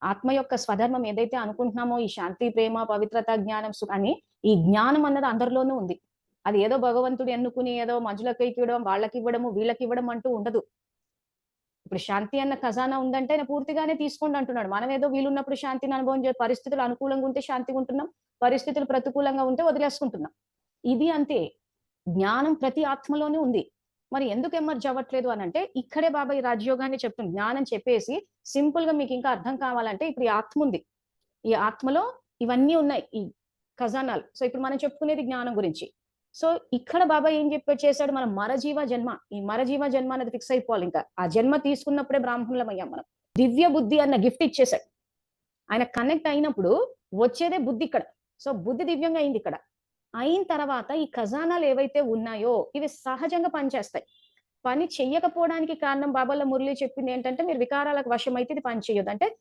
ఆత్మ యొక్క స్వధర్మం ఏదైతే అనుకుంటున్నామో ఈ శాంతి, ప్రేమ, పవిత్రత, జ్ఞానం, అని ఈ జ్ఞానం అన్నది అందరిలోనూ ఉంది. అది ఏదో భగవంతుడు ఎన్నుకుని ఏదో మనుషులకి ఇవ్వడం, వాళ్ళకి ఇవ్వడము, వీళ్ళకి ఇవ్వడం అంటూ ఉండదు. ఇప్పుడు శాంతి అన్న ఖజానా ఉందంటే ఆయన పూర్తిగానే తీసుకోండి అంటున్నాడు. మనం ఏదో వీలున్నప్పుడు శాంతిని అనుభవం పరిస్థితులు అనుకూలంగా ఉంటే శాంతిగా ఉంటున్నాం. పరిస్థితులు ప్రతికూలంగా ఉంటే వదిలేసుకుంటున్నాం. ఇది అంతే. జ్ఞానం ప్రతి ఆత్మలోనే ఉంది. మరి ఎందుకు ఎమర్జ్ అవ్వట్లేదు అనంటే ఇక్కడే బాబా ఈ రాజయోగాన్ని చెప్తుంది. జ్ఞానం చెప్పేసి సింపుల్ గా మీకు ఇంకా అర్థం కావాలంటే ఇప్పుడు ఈ ఆత్మ ఉంది. ఈ ఆత్మలో ఇవన్నీ ఉన్నాయి. ఈ ఖజానాలు. సో ఇప్పుడు మనం చెప్పుకునేది జ్ఞానం గురించి. సో ఇక్కడ బాబా ఏం చేశాడు, మనం మరజీవ జన్మ, ఈ మరజీవ జన్మ అనేది ఫిక్స్ అయిపోవాలి. ఇంకా ఆ జన్మ తీసుకున్నప్పుడే బ్రాహ్మణులం అయ్యాం మనం. దివ్య బుద్ధి అన్న గిఫ్ట్ ఇచ్చేశాడు. ఆయన కనెక్ట్ అయినప్పుడు వచ్చేదే బుద్ధి ఇక్కడ. సో బుద్ధి దివ్యంగా అయింది ఇక్కడ. అయిన తర్వాత ఈ ఖజానాలు ఏవైతే ఉన్నాయో ఇవి సహజంగా పనిచేస్తాయి. పని చెయ్యకపోవడానికి కారణం బాబాల మురళి చెప్పింది ఏంటంటే మీరు వికారాలకు వశమైతే ఇది పని చేయదు. అంటే